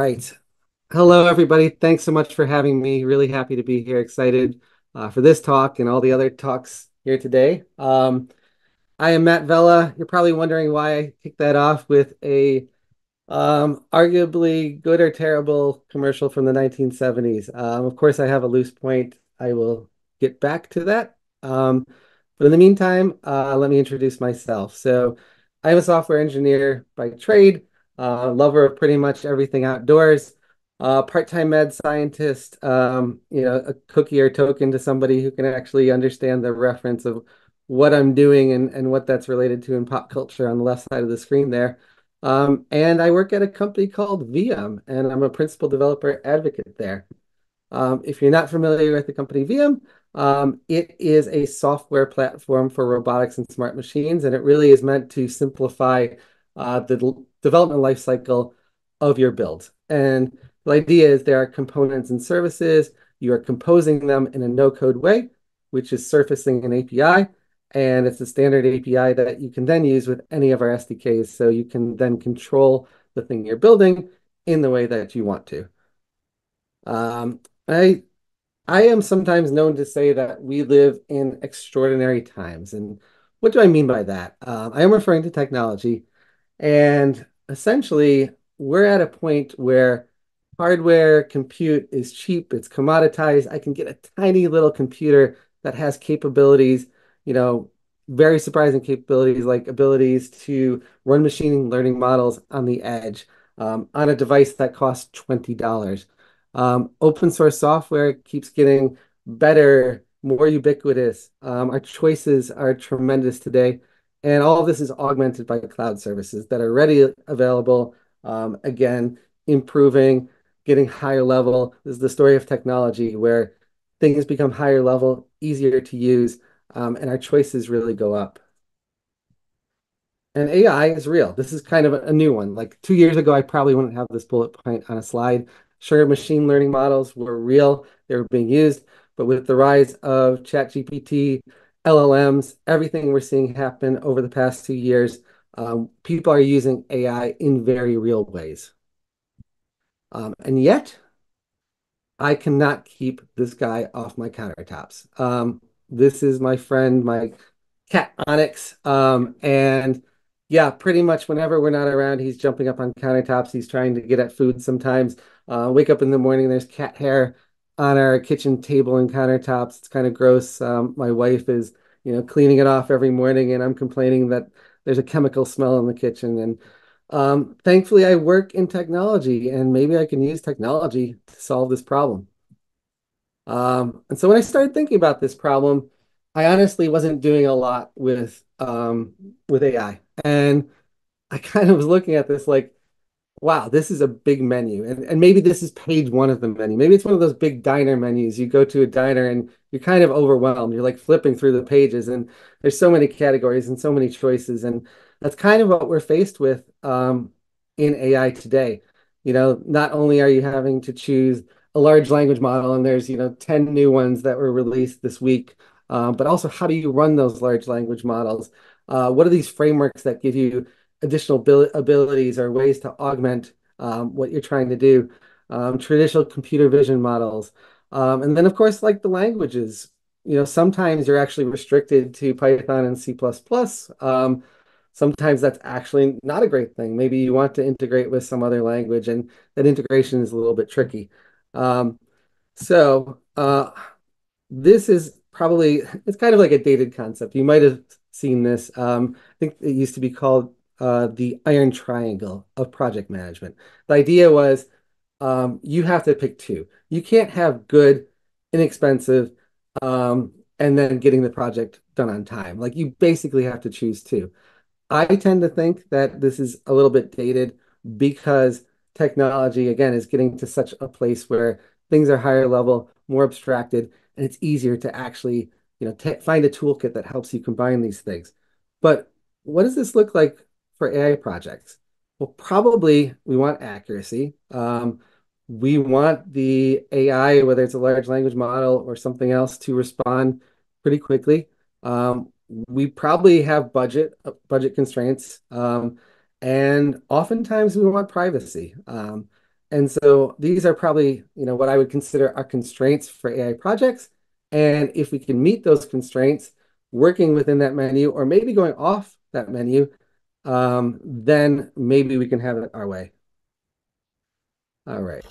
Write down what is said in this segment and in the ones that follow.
right. Hello, everybody. Thanks so much for having me. Really happy to be here. Excited for this talk and all the other talks here today. I am Matt Vella. You're probably wondering why I kicked that off with a arguably good or terrible commercial from the 1970s. Of course, I have a loose point. I will get back to that. But in the meantime, let me introduce myself. So, I'm a software engineer by trade, lover of pretty much everything outdoors, part-time med scientist, a cookie or token to somebody who can actually understand the reference of what I'm doing and what that's related to in pop culture on the left side of the screen there. And I work at a company called Viam, and I'm a principal developer advocate there. If you're not familiar with the company Viam, it is a software platform for robotics and smart machines, and it really is meant to simplify the development lifecycle of your build. And the idea is there are components and services. You are composing them in a no-code way, which is surfacing an API. And it's a standard API that you can then use with any of our SDKs. So you can then control the thing you're building in the way that you want to. Um, I I am sometimes known to say that we live in extraordinary times. And what do I mean by that? I am referring to technology. And essentially, we're at a point where hardware compute is cheap, it's commoditized. I can get a tiny little computer that has capabilities, you know, very surprising capabilities like abilities to run machine learning models on the edge on a device that costs $20. Open source software keeps getting better, more ubiquitous. Our choices are tremendous today. And all of this is augmented by cloud services that are ready available. Again, improving, getting higher level. This is the story of technology where things become higher level, easier to use, and our choices really go up. And AI is real. This is kind of a new one. Like 2 years ago, I probably wouldn't have this bullet point on a slide. Sure, machine learning models were real, they were being used, but with the rise of ChatGPT, LLMs, everything we're seeing happen over the past 2 years, people are using AI in very real ways. And yet, I cannot keep this guy off my countertops. This is my friend, my cat Onyx. And yeah, pretty much whenever we're not around, he's jumping up on countertops. He's trying to get at food sometimes. Wake up in the morning, there's cat hair on our kitchen table and countertops. It's kind of gross. My wife is, cleaning it off every morning, and I'm complaining that there's a chemical smell in the kitchen. And thankfully, I work in technology, and maybe I can use technology to solve this problem. And so when I started thinking about this problem, I honestly wasn't doing a lot with AI, and I kind of was looking at this like, wow, this is a big menu. And maybe this is page one of the menu. Maybe it's one of those big diner menus. You go to a diner and you're kind of overwhelmed. You're like flipping through the pages and there's so many categories and so many choices. And that's kind of what we're faced with in AI today. Not only are you having to choose a large language model and there's, 10 new ones that were released this week, but also how do you run those large language models? What are these frameworks that give you additional abilities or ways to augment what you're trying to do. Traditional computer vision models. And then, of course, like the languages, sometimes you're actually restricted to Python and C++. Sometimes that's actually not a great thing. Maybe you want to integrate with some other language, and that integration is a little bit tricky. Um, so this is probably it's kind of like a dated concept. You might have seen this. I think it used to be called the iron triangle of project management. The idea was you have to pick two. You can't have good, inexpensive, and then getting the project done on time. Like you basically have to choose two. I tend to think that this is a little bit dated because technology, again, is getting to such a place where things are higher level, more abstracted, and it's easier to actually, find a toolkit that helps you combine these things. But what does this look like for AI projects? Well, probably we want accuracy. We want the AI, whether it's a large language model or something else, to respond pretty quickly. We probably have budget constraints, and oftentimes we want privacy. And so these are probably, what I would consider our constraints for AI projects. And if we can meet those constraints, working within that menu or maybe going off that menu, then maybe we can have it our way. All right.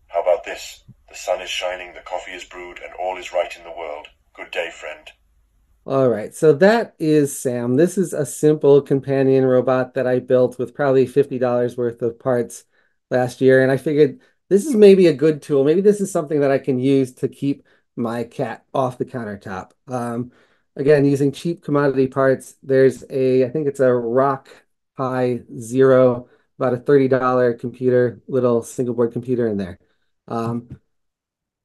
How about this? The sun is shining, the coffee is brewed, and all is right in the world. Good day, friend. All right, so that is Sam. This is a simple companion robot that I built with probably $50 worth of parts last year. And I figured this is maybe a good tool. Maybe this is something that I can use to keep my cat off the countertop. Again, using cheap commodity parts, I think it's a Rock Pi Zero, about a $30 computer, little single board computer in there. Um,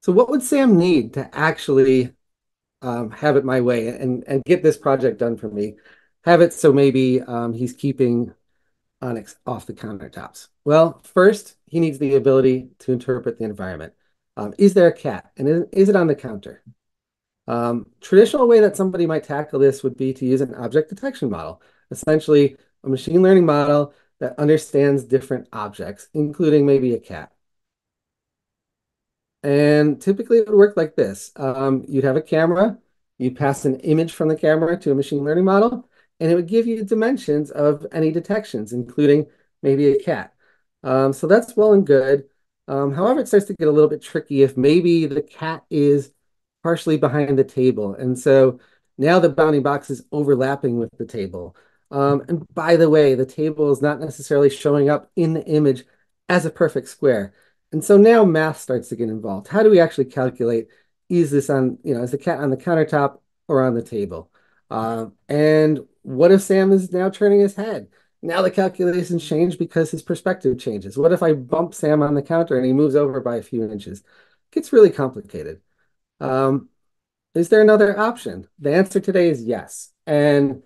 so what would Sam need to actually have it my way and get this project done for me. Have it so maybe he's keeping Onyx off the countertops. Well, first, he needs the ability to interpret the environment. Is there a cat? And is it on the counter? Traditional way that somebody might tackle this would be to use an object detection model, essentially a machine learning model that understands different objects, including maybe a cat. And typically it would work like this. You'd have a camera, you'd pass an image from the camera to a machine learning model, and it would give you dimensions of any detections, including maybe a cat. So that's well and good. However, it starts to get a little bit tricky if maybe the cat is partially behind the table. And so now the bounding box is overlapping with the table. And by the way, the table is not necessarily showing up in the image as a perfect square. And so now math starts to get involved. How do we actually calculate, is the cat on the countertop or on the table? And what if Sam is now turning his head? Now the calculations change because his perspective changes. What if I bump Sam on the counter and he moves over by a few inches? It gets really complicated. Um, is there another option? The answer today is yes. And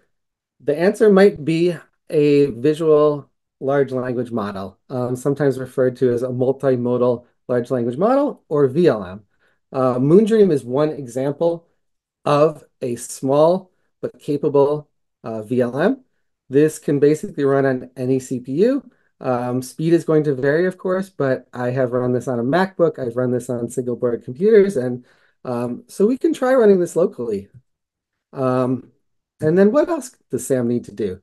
the answer might be a visual large language model, sometimes referred to as a multimodal large language model or VLM. Moondream is one example of a small but capable VLM. This can basically run on any CPU. Speed is going to vary, of course, but I have run this on a MacBook. I've run this on single board computers, and so we can try running this locally. Um, and then what else does Sam need to do?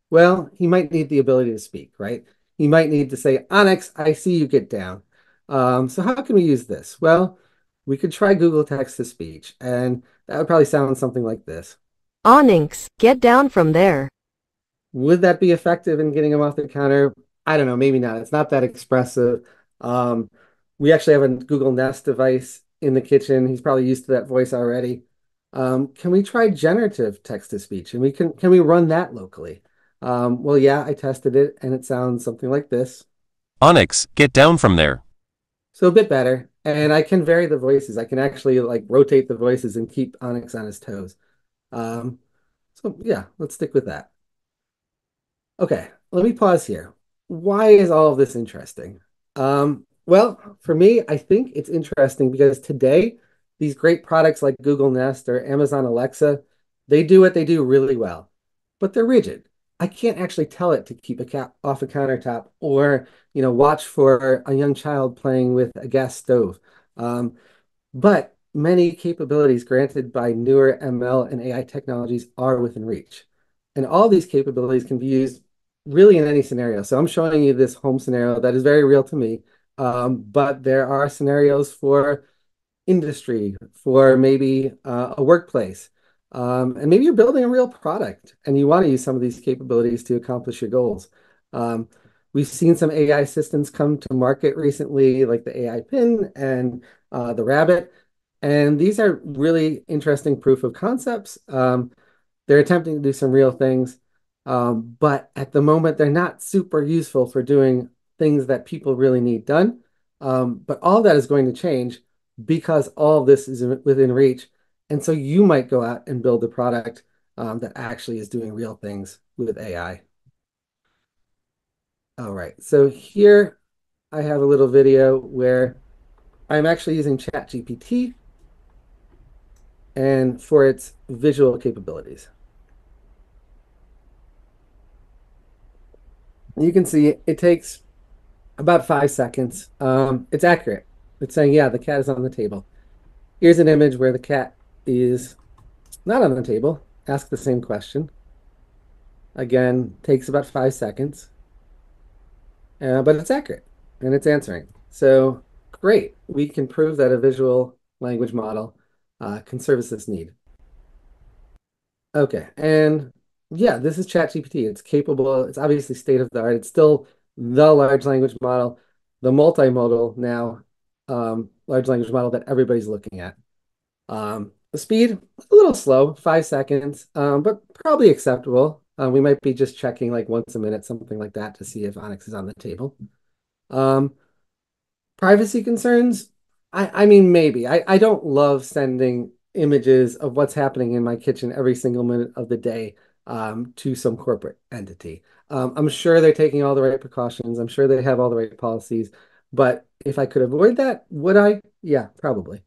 Well, he might need the ability to speak, right? He might need to say, Onyx, I see you, get down. So how can we use this? Well, we could try Google Text to Speech, and that would probably sound something like this. Onyx, get down from there. Would that be effective in getting him off the counter? I don't know, maybe not. It's not that expressive. Um, we actually have a Google Nest device in the kitchen. He's probably used to that voice already. Can we try generative text to speech? And can we run that locally? Well, yeah, I tested it and it sounds something like this. Onyx, get down from there. So a bit better. And I can vary the voices. I can actually like rotate the voices and keep Onyx on his toes. Um, so yeah, let's stick with that. Okay, let me pause here. Why is all of this interesting? Well, for me, I think it's interesting because today, these great products like Google Nest or Amazon Alexa, they do what they do really well, but they're rigid. I can't actually tell it to keep a cat off a countertop or, watch for a young child playing with a gas stove. But many capabilities granted by newer ML and AI technologies are within reach. And all these capabilities can be used really in any scenario. So I'm showing you this home scenario that is very real to me. But there are scenarios for industry, for maybe a workplace. And maybe you're building a real product and you want to use some of these capabilities to accomplish your goals. Um, we've seen some AI assistants come to market recently, like the AI Pin and the Rabbit. And these are really interesting proof of concepts. They're attempting to do some real things, but at the moment, they're not super useful for doing things that people really need done. But all that is going to change because all of this is within reach. And so you might go out and build a product that actually is doing real things with AI. All right, so here I have a little video where I'm actually using ChatGPT and for its visual capabilities. You can see it takes about 5 seconds. It's accurate. It's saying, yeah, the cat is on the table. Here's an image where the cat is not on the table. Ask the same question. Again, takes about 5 seconds, but it's accurate and it's answering. So great. We can prove that a visual language model can service this need. Okay, and yeah, this is ChatGPT. It's capable. It's obviously state of the art. It's still the large language model, the multimodal now large language model that everybody's looking at. The speed, a little slow, 5 seconds, but probably acceptable. We might be just checking like once a minute, something like that, to see if Onyx is on the table. Um, Privacy concerns? I mean, maybe. I don't love sending images of what's happening in my kitchen every single minute of the day to some corporate entity. I'm sure they're taking all the right precautions. I'm sure they have all the right policies. But if I could avoid that, would I? Yeah, probably.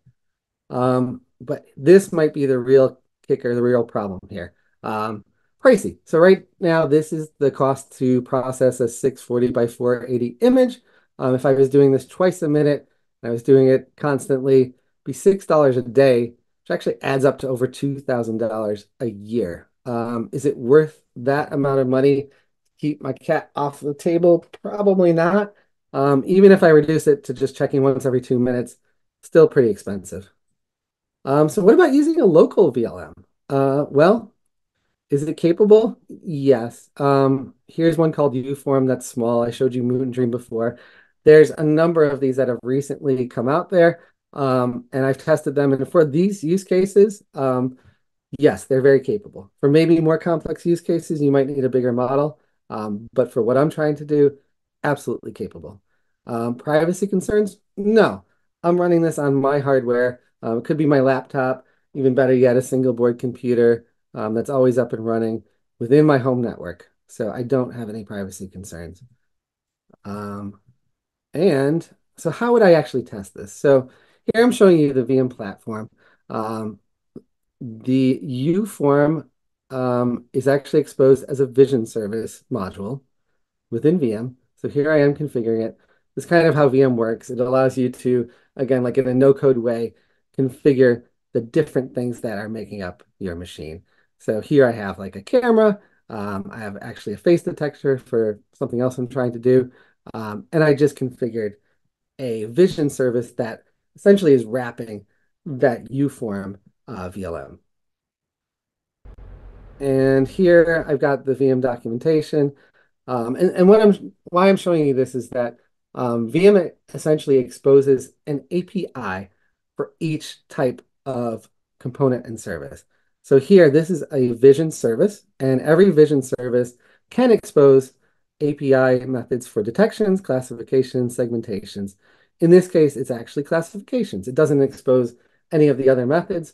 But this might be the real kicker, the real problem here. Um, Pricey. So right now, this is the cost to process a 640 by 480 image. If I was doing this twice a minute, and I was doing it constantly, it'd be $6 a day, which actually adds up to over $2,000 a year. Is it worth that amount of money to keep my cat off the table? Probably not. Even if I reduce it to just checking once every 2 minutes, still pretty expensive. So what about using a local VLM? Well, is it capable? Yes. Here's one called Uform that's small. I showed you Moon Dream before. There's a number of these that have recently come out there, and I've tested them. And for these use cases, yes, they're very capable. For maybe more complex use cases, you might need a bigger model. But for what I'm trying to do, absolutely capable. Privacy concerns? No. I'm running this on my hardware. It could be my laptop, even better yet, a single board computer that's always up and running within my home network. So I don't have any privacy concerns. Um, and so how would I actually test this? So here I'm showing you the VM platform. Um, the U form is actually exposed as a vision service module within VM. So here I am configuring it. This is kind of how VM works. It allows you to, again, like in a no-code way, configure the different things that are making up your machine. So here I have like a camera. I have actually a face detector for something else I'm trying to do. And I just configured a vision service that essentially is wrapping that U-form VLM. And here I've got the VM documentation. And why I'm showing you this is that VM essentially exposes an API for each type of component and service. So here, this is a vision service, and every vision service can expose API methods for detections, classifications, segmentations. In this case, it's actually classifications. It doesn't expose any of the other methods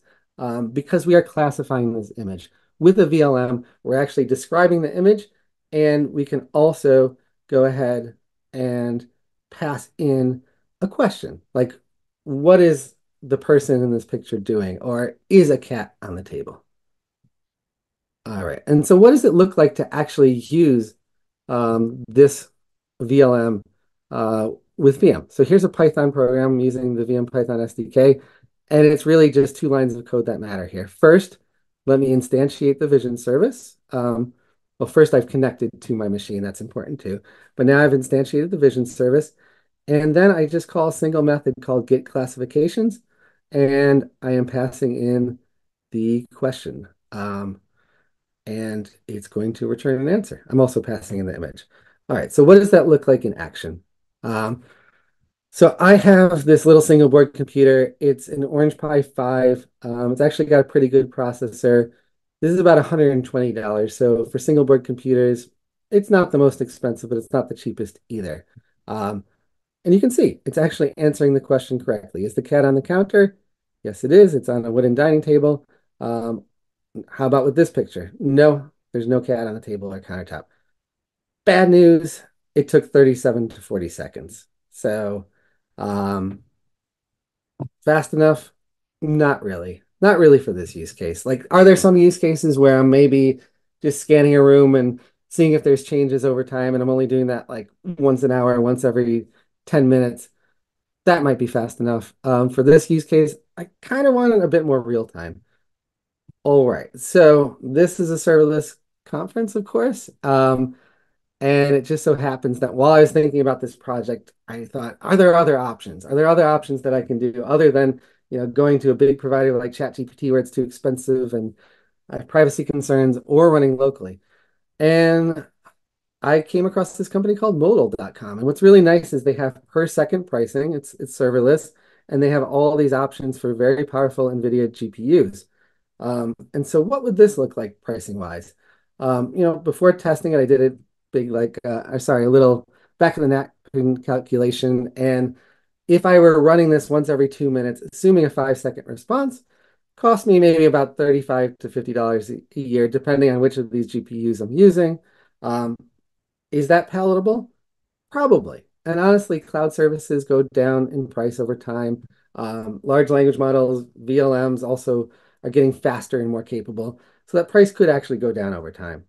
because we are classifying this image. With a VLM, we're actually describing the image, and we can also go ahead and pass in a question like, what is the person in this picture doing? Or is a cat on the table? All right. And so what does it look like to actually use this VLM with VM? So here's a Python program using the VM Python SDK, and it's really just two lines of code that matter here. First, let me instantiate the vision service. Well, first I've connected to my machine. That's important too. But now I've instantiated the vision service, and then I just call a single method called get classifications, and I am passing in the question. And it's going to return an answer. I'm also passing in the image. All right, so what does that look like in action? Um, so I have this little single board computer. It's an Orange Pi 5. It's actually got a pretty good processor. This is about $120. So for single board computers, it's not the most expensive, but it's not the cheapest either. Um, and you can see it's actually answering the question correctly. Is the cat on the counter? Yes, it is. It's on a wooden dining table. Um, how about with this picture? No, there's no cat on the table or countertop. Bad news, it took 37 to 40 seconds. So, um, fast enough? Not really. Not really for this use case. Like, are there some use cases where I'm maybe just scanning a room and seeing if there's changes over time, and I'm only doing that like once an hour, once every 10 minutes, that might be fast enough. For this use case, I kind of want it a bit more real time. All right, so this is a serverless conference, of course. And it just so happens that while I was thinking about this project, I thought, are there other options? Are there other options that I can do other than, going to a big provider like ChatGPT where it's too expensive and I have privacy concerns, or running locally? And I came across this company called modal.com. And what's really nice is they have per second pricing. It's serverless, and they have all these options for very powerful NVIDIA GPUs. And so what would this look like pricing wise? Before testing it, I did a big, sorry, a little back of the napkin calculation. And if I were running this once every 2 minutes, assuming a 5-second response, cost me maybe about $35 to $50 a year, depending on which of these GPUs I'm using. Um, is that palatable? Probably. And honestly, cloud services go down in price over time. Large language models, VLMs, also are getting faster and more capable. So that price could actually go down over time.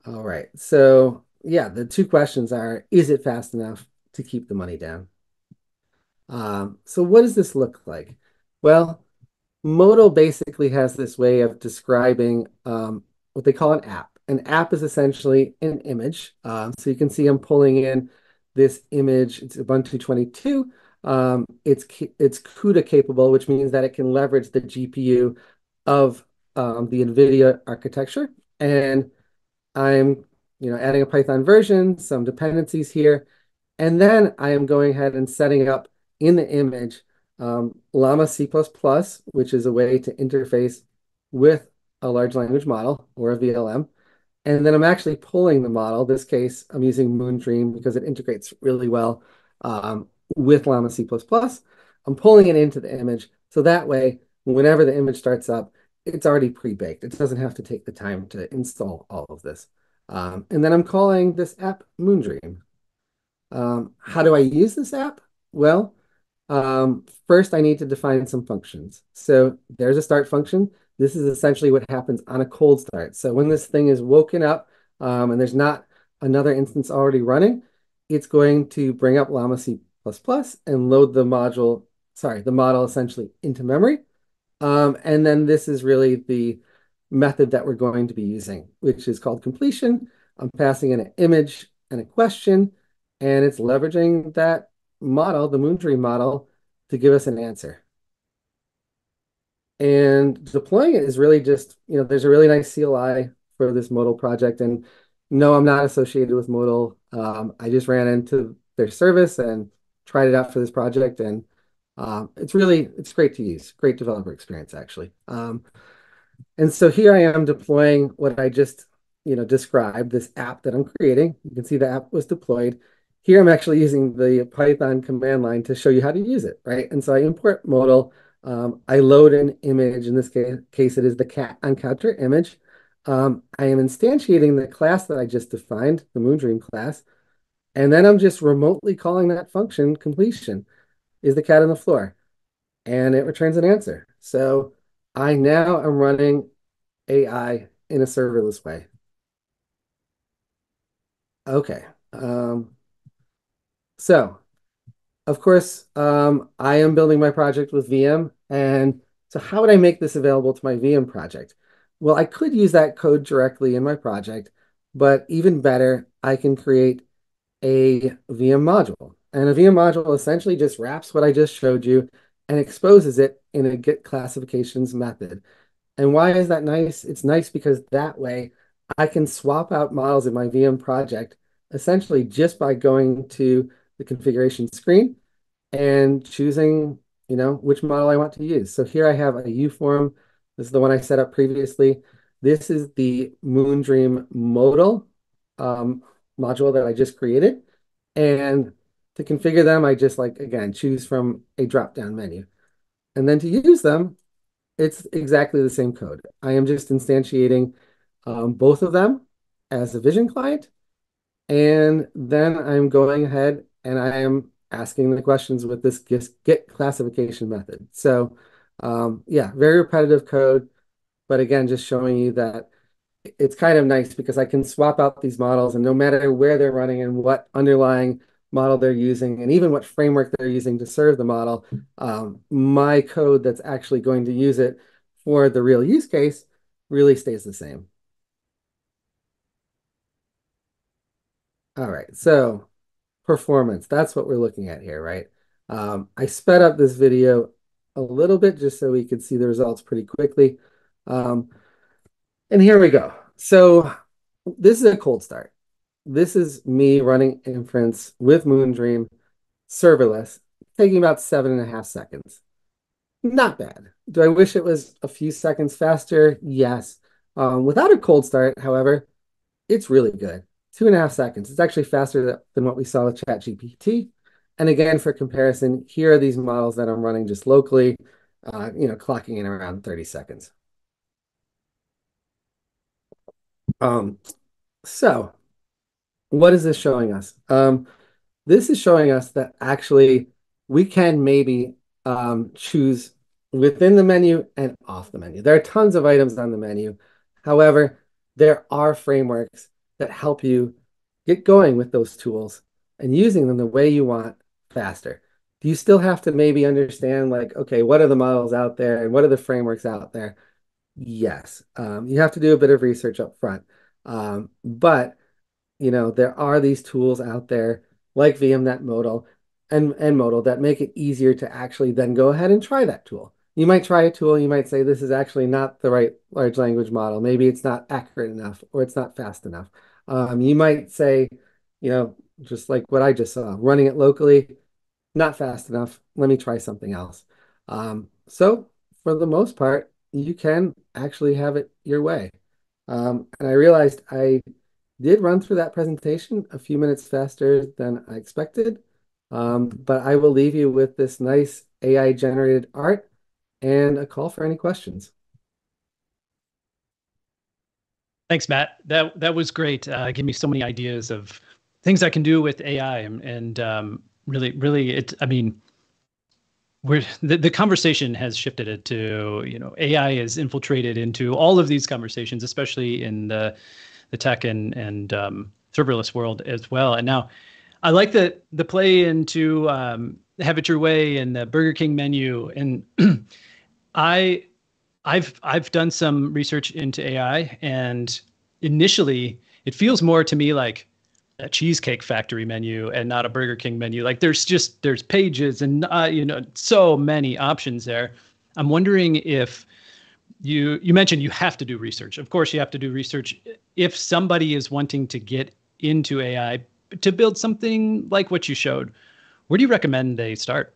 All right. So, yeah, the two questions are, is it fast enough to keep the money down? So what does this look like? Well, Modal basically has this way of describing what they call an app. An app is essentially an image. So you can see I'm pulling in this image. It's Ubuntu 22. It's CUDA capable, which means that it can leverage the GPU of the NVIDIA architecture. And I'm, adding a Python version, some dependencies here, and then I am going ahead and setting up in the image Llama C++, which is a way to interface with a large language model or a VLM. And then I'm actually pulling the model. This case, I'm using Moondream because it integrates really well with Llama C++. I'm pulling it into the image. So that way, whenever the image starts up, it's already pre-baked. It doesn't have to take the time to install all of this. And then I'm calling this app Moondream. How do I use this app? Well, first I need to define some functions. So there's a start function. This is essentially what happens on a cold start. So when this thing is woken up and there's not another instance already running, it's going to bring up Llama C++ and load the model essentially into memory. And then this is really the method that we're going to be using, which is called completion. I'm passing in an image and a question, and it's leveraging that model, the Moondream model, to give us an answer. And deploying it is really just, there's a really nice CLI for this Modal project. And no, I'm not associated with Modal. I just ran into their service and tried it out for this project. And it's great to use, great developer experience, actually. And so here I am deploying what I just, described, this app that I'm creating. You can see the app was deployed. Here I'm actually using the Python command line to show you how to use it, right? And so I import modal. I load an image. In this case, it is the cat on counter image. I am instantiating the class that I just defined, the Moondream class. And then I'm just remotely calling that function completion. Is the cat on the floor? And it returns an answer. So I now am running AI in a serverless way. Okay. So, of course, I am building my project with Viam. And so how would I make this available to my Viam project? Well, I could use that code directly in my project, but even better, I can create a Viam module. And a Viam module essentially just wraps what I just showed you and exposes it in a get classifications method. And why is that nice? It's nice because that way I can swap out models in my VM project essentially just by going to the configuration screen and choosing, which model I want to use. So here I have a U form. This is the one I set up previously. This is the Moondream modal module that I just created. And to configure them, I just again, choose from a drop-down menu. And then to use them, it's exactly the same code. I am just instantiating both of them as a vision client. And then I'm going ahead and I am asking the questions with this get classification method. So yeah, very repetitive code, but again, just showing you that it's kind of nice because I can swap out these models and no matter where they're running and what underlying model they're using and even what framework they're using to serve the model, my code that's actually going to use it for the real use case really stays the same. All right, so performance, that's what we're looking at here, right? I sped up this video a little bit just so we could see the results pretty quickly. Um, and here we go. So this is a cold start. This is me running inference with Moondream serverless, taking about 7.5 seconds. Not bad. Do I wish it was a few seconds faster? Yes. Without a cold start, however, it's really good. 2.5 seconds. It's actually faster than what we saw with ChatGPT. And again, for comparison, here are these models that I'm running just locally, clocking in around 30 seconds. Um, so what is this showing us? This is showing us that actually we can maybe choose within the menu and off the menu. There are tons of items on the menu. However, there are frameworks that help you get going with those tools and using them the way you want faster. Do you still have to maybe understand like, okay, what are the models out there and what are the frameworks out there? Yes. You have to do a bit of research up front. But there are these tools out there like Viam that modal and modal that make it easier to actually then go ahead and try that tool. You might try a tool, you might say this is actually not the right large language model. Maybe it's not accurate enough or it's not fast enough. You might say, just like what I just saw, running it locally, not fast enough. Let me try something else. So for the most part, you can actually have it your way. And I realized I did run through that presentation a few minutes faster than I expected. But I will leave you with this nice AI generated art and a call for any questions. Thanks, Matt. That was great. Gave me so many ideas of things I can do with AI, and really, it. I mean, the conversation has shifted it to AI is infiltrated into all of these conversations, especially in the tech and serverless world as well. And now, I like the play into have it your way and the Burger King menu, and I I've done some research into AI, and initially it feels more to me like a Cheesecake Factory menu and not a Burger King menu. Like there's pages and so many options there. I'm wondering if you mentioned you have to do research. Of course, you have to do research if somebody is wanting to get into AI to build something like what you showed. Where do you recommend they start?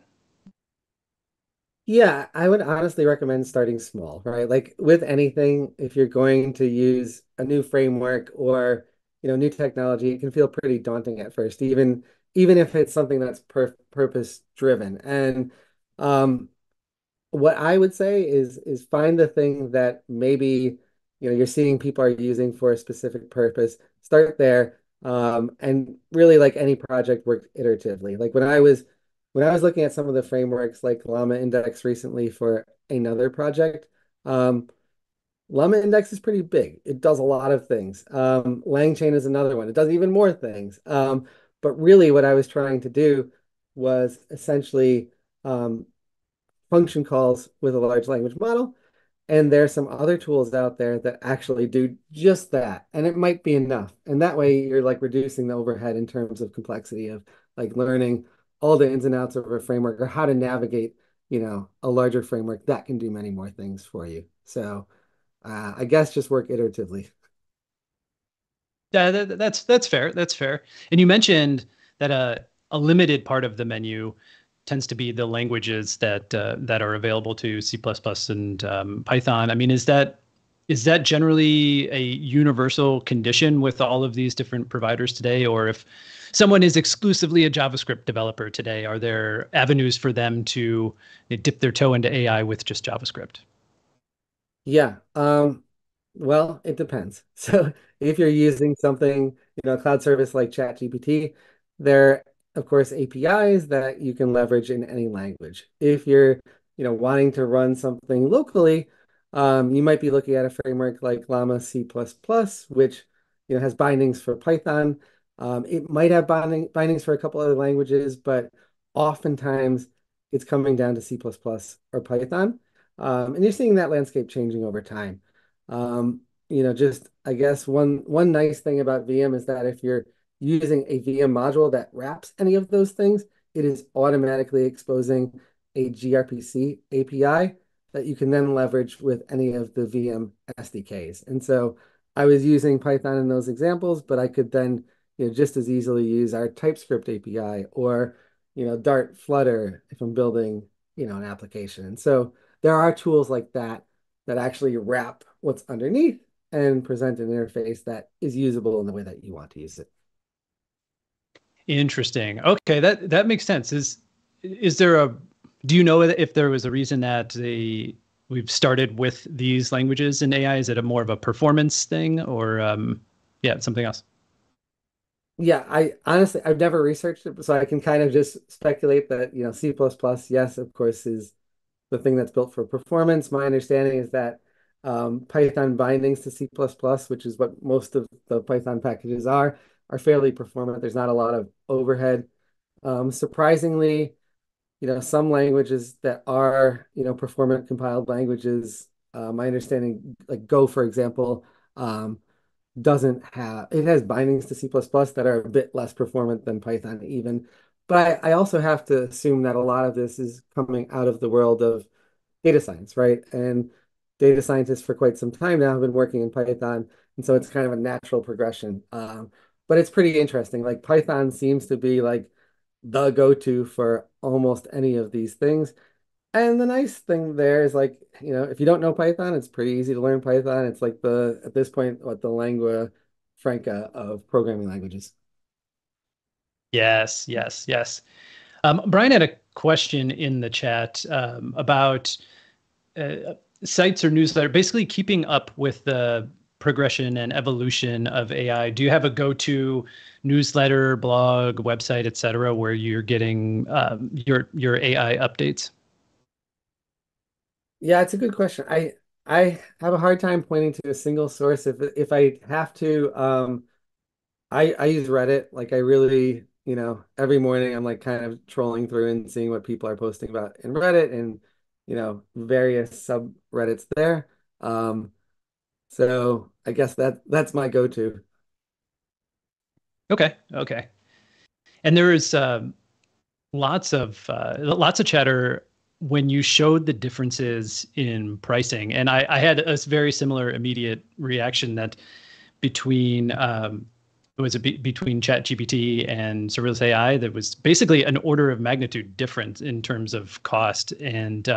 Yeah, I would honestly recommend starting small, right? Like with anything, if you're going to use a new framework or, new technology, it can feel pretty daunting at first, even if it's something that's purpose driven. And what I would say is find the thing that maybe you're seeing people are using for a specific purpose. Start there, and really like any project work iteratively. Like when I was looking at some of the frameworks like Llama Index recently for another project, um, Llama Index is pretty big. It does a lot of things. LangChain is another one. It does even more things. But really, what I was trying to do was essentially um, function calls with a large language model. And there's some other tools out there that actually do just that. And it might be enough. And that way you're like reducing the overhead in terms of complexity of like learning all the ins and outs of a framework or how to navigate, a larger framework that can do many more things for you. So I guess just work iteratively. Yeah, that's fair. That's fair. And you mentioned that a limited part of the menu tends to be the languages that are available to C++ and Python. I mean, is that generally a universal condition with all of these different providers today? Or if someone is exclusively a JavaScript developer today, are there avenues for them to dip their toe into AI with just JavaScript? Yeah. Well, it depends. So if you're using something, a cloud service like ChatGPT, there, of course, APIs that you can leverage in any language. If you're, wanting to run something locally, You might be looking at a framework like Llama C++, which has bindings for Python. It might have bindings for a couple other languages, but oftentimes it's coming down to C++ or Python. And you're seeing that landscape changing over time. Just I guess one nice thing about VM is that if you're using a VM module that wraps any of those things, it is automatically exposing a gRPC API that you can then leverage with any of the VM SDKs. And so I was using Python in those examples, but I could then just as easily use our TypeScript API or Dart Flutter if I'm building an application. And so there are tools like that that actually wrap what's underneath and present an interface that is usable in the way that you want to use it. Interesting. Okay, that makes sense. Is there a do you know if there was a reason that we've started with these languages in AI? Is it a more of a performance thing or yeah, something else? Yeah, I honestly I've never researched it, so I can kind of just speculate that, C++, yes, of course, is the thing that's built for performance. My understanding is that Python bindings to C++, which is what most of the Python packages are fairly performant. There's not a lot of overhead. Surprisingly, some languages that are, performant compiled languages, my understanding, like Go, for example, doesn't have, it has bindings to C++ that are a bit less performant than Python even. But I also have to assume that a lot of this is coming out of the world of data science, right? And data scientists for quite some time now have been working in Python. And so it's kind of a natural progression. But it's pretty interesting. Like Python seems to be like the go-to for almost any of these things. And the nice thing there is like, if you don't know Python, it's pretty easy to learn Python. It's like at this point, what the lingua franca of programming languages. Yes, yes, yes. Brian had a question in the chat about uh, sites or newsletter, basically keeping up with the progression and evolution of AI. Do you have a go-to newsletter, blog, website, et cetera, where you're getting your AI updates? Yeah, it's a good question. I have a hard time pointing to a single source. If I have to, I use Reddit. Like I really, every morning I'm like kind of trolling through and seeing what people are posting about in Reddit and, various subreddits there. Um, so I guess that's my go-to. Okay, okay. And there is lots of chatter when you showed the differences in pricing, and I had a very similar immediate reaction that between between ChatGPT and serverless AI, there was basically an order of magnitude difference in terms of cost. And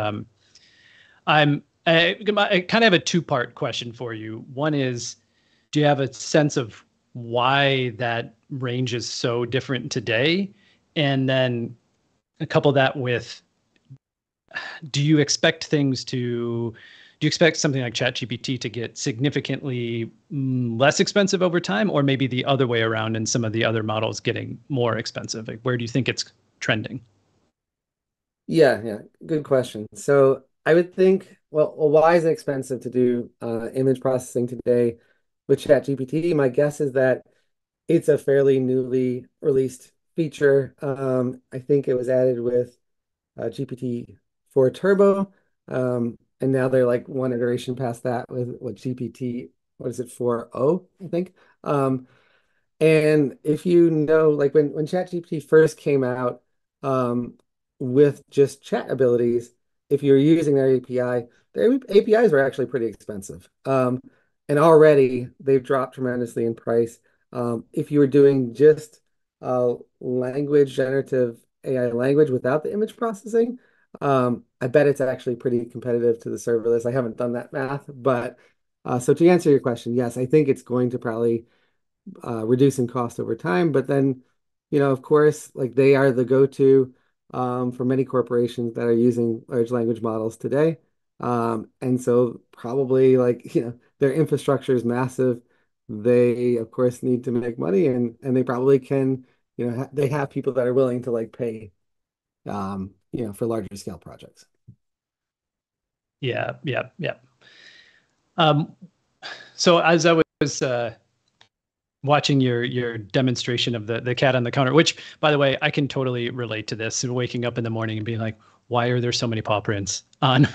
I kind of have a two-part question for you. One is, do you have a sense of why that range is so different today? And then couple that with, do you expect do you expect something like ChatGPT to get significantly less expensive over time, or maybe the other way around and some of the other models getting more expensive? Like, where do you think it's trending? Yeah, yeah, good question. So I would think, well, why is it expensive to do image processing today with ChatGPT? My guess is that it's a fairly newly released feature. I think it was added with GPT-4 Turbo, and now they're like one iteration past that with what GPT, what is it, 4.0, I think. And if like when ChatGPT first came out, um, with just chat abilities, if you're using their APIs were actually pretty expensive. And already they've dropped tremendously in price. If you were doing just language generative AI language without the image processing, I bet it's actually pretty competitive to the serverless. I haven't done that math, but so to answer your question, yes, I think it's going to probably reducing cost over time. But then, of course, like they are the go-to for many corporations that are using large language models today. And so probably like, their infrastructure is massive. They, of course, need to make money and they probably can, they have people that are willing to like pay, for larger scale projects. Yeah, yeah, yeah. Um, so as I was watching your demonstration of the cat on the counter, which by the way, I can totally relate to this, and waking up in the morning and being like, why are there so many paw prints on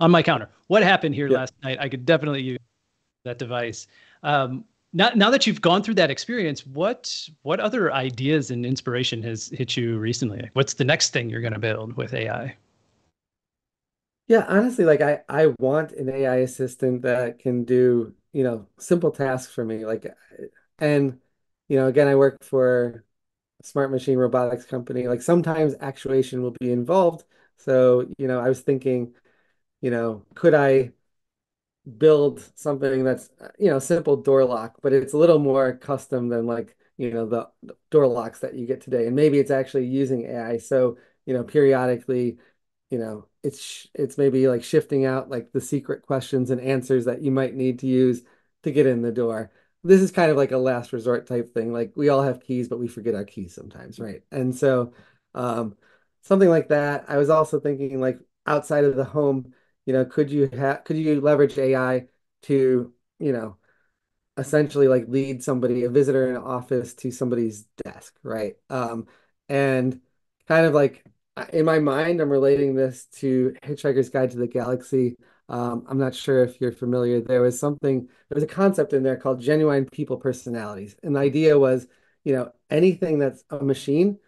on my counter? What happened here Yeah. last night? I could definitely use that device. Now that you've gone through that experience, what other ideas and inspiration has hit you recently? Like, what's the next thing you're going to build with AI? Yeah, honestly, like I want an AI assistant that can do, simple tasks for me. And, again, I work for a smart machine robotics company. Like sometimes actuation will be involved. So, I was thinking, could I build something that's simple door lock, but it's a little more custom than like the door locks that you get today, and maybe it's actually using AI. So periodically, it's maybe like shifting out like the secret questions and answers that you might need to use to get in the door. This is kind of like a last resort type thing. Like we all have keys, but we forget our keys sometimes, right? And so something like that. I was also thinking like outside of the home, could you leverage AI to, essentially like lead somebody, a visitor in an office to somebody's desk, right? And kind of like in my mind, I'm relating this to Hitchhiker's Guide to the Galaxy. I'm not sure if you're familiar. There was a concept in there called genuine people personalities. And the idea was, anything that's a machine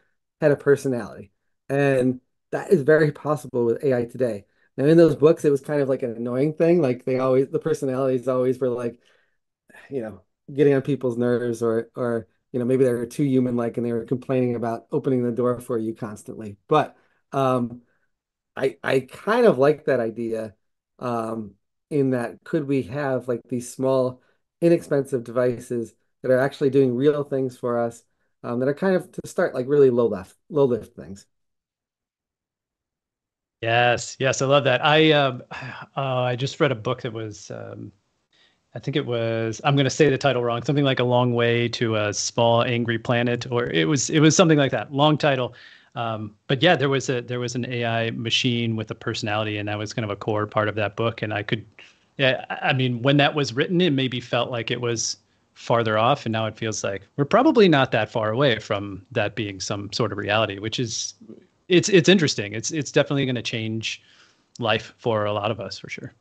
had a personality. And that is very possible with AI today. Now, in those books, it was kind of like an annoying thing. Like the personalities always were like, you know, getting on people's nerves or maybe they were too human-like and they were complaining about opening the door for you constantly. But I kind of like that idea in that could we have like these small, inexpensive devices that are actually doing real things for us that are kind of to start like really low lift things. Yes, yes, I love that. I just read a book that was I think it was, I'm going to say the title wrong, something like A Long Way to a Small Angry Planet, or it was something like that. Long title. But yeah, there was an AI machine with a personality, and that was kind of a core part of that book. And yeah, I mean, when that was written, it maybe felt like it was farther off, and now it feels like we're probably not that far away from that being some sort of reality, which is it's interesting. It's definitely going to change life for a lot of us for sure.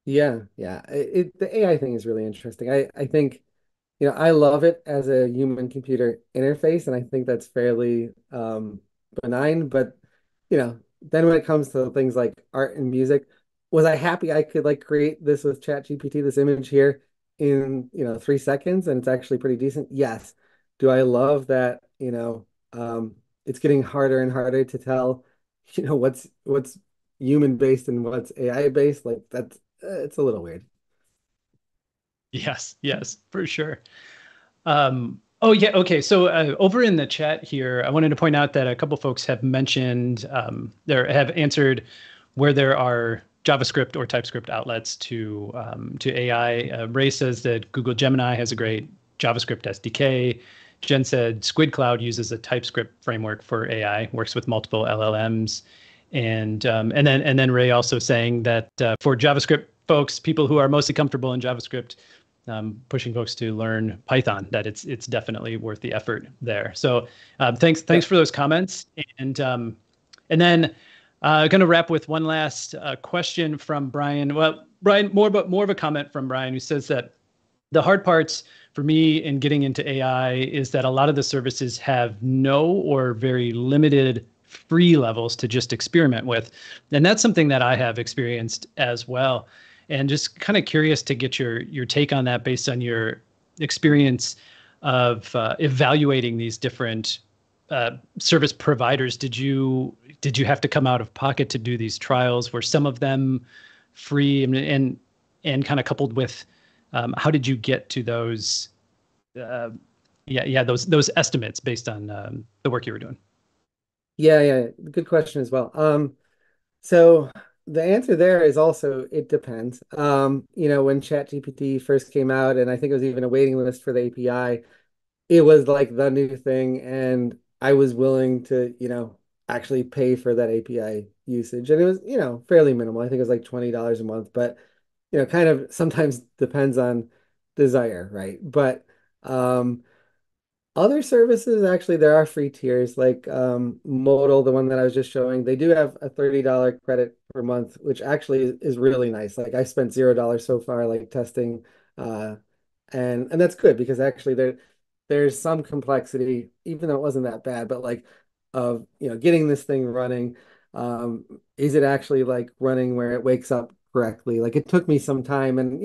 Yeah, yeah. The AI thing is really interesting. I think I love it as a human computer interface, and I think that's fairly benign. But, then when it comes to things like art and music, was I happy I could like create this with ChatGPT, this image here in, 3 seconds, and it's actually pretty decent? Yes. Do I love that, it's getting harder and harder to tell, what's human based and what's AI based? Like that's it's a little weird. Yes, yes, for sure. Oh yeah, okay. So over in the chat here, I wanted to point out that a couple folks have mentioned there have answered where there are JavaScript or TypeScript outlets to AI. Ray says that Google Gemini has a great JavaScript SDK. Jen said Squid Cloud uses a TypeScript framework for AI, works with multiple LLMs, and then Ray also saying that for JavaScript folks, people who are mostly comfortable in JavaScript, pushing folks to learn Python, that it's definitely worth the effort there. So thanks Yeah. for those comments, and then going to wrap with one last question from Brian. Well, Brian, more of a comment from Brian, who says that the hard parts for me in getting into AI is that a lot of the services have no or very limited free levels to just experiment with. And that's something that I have experienced as well. And just kind of curious to get your take on that based on your experience of evaluating these different service providers. Did you have to come out of pocket to do these trials? Were some of them free and kind of coupled with how did you get to those? Uh, yeah, those estimates based on the work you were doing. Yeah, yeah. Good question as well. So the answer there is also it depends. When ChatGPT first came out, and I think it was even a waiting list for the API, it was like the new thing, and I was willing to, actually pay for that API usage. And it was, fairly minimal. I think it was like $20 a month. But kind of sometimes depends on desire, right? But um, other services, actually, there are free tiers like Modal, the one that I was just showing. They do have a $30 credit per month, which actually is really nice. Like I spent $0 so far, like testing, uh, and that's good because actually there's some complexity, even though it wasn't that bad, but like of getting this thing running. Is it actually like running where it wakes up correctly? Like it took me some time, and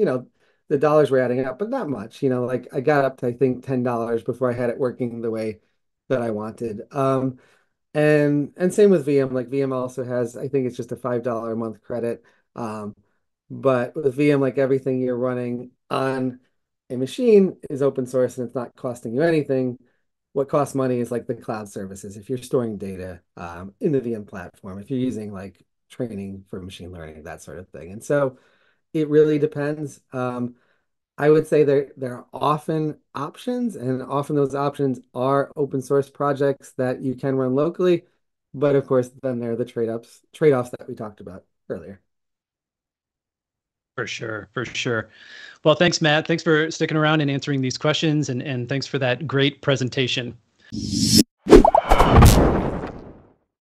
the dollars were adding up, but not much. Like I got up to I think $10 before I had it working the way that I wanted. And same with VM. Like VM also has, I think it's just a $5 a month credit. Um, but with VM, like everything you're running on a machine is open source and it's not costing you anything. What costs money is like the cloud services. If you're storing data in the VM platform, if you're using like training for machine learning, that sort of thing. And so it really depends. I would say there are often options, and often those options are open source projects that you can run locally. But of course, then there are the trade-offs that we talked about earlier. For sure, for sure. Well, thanks, Matt. Thanks for sticking around and answering these questions, and thanks for that great presentation.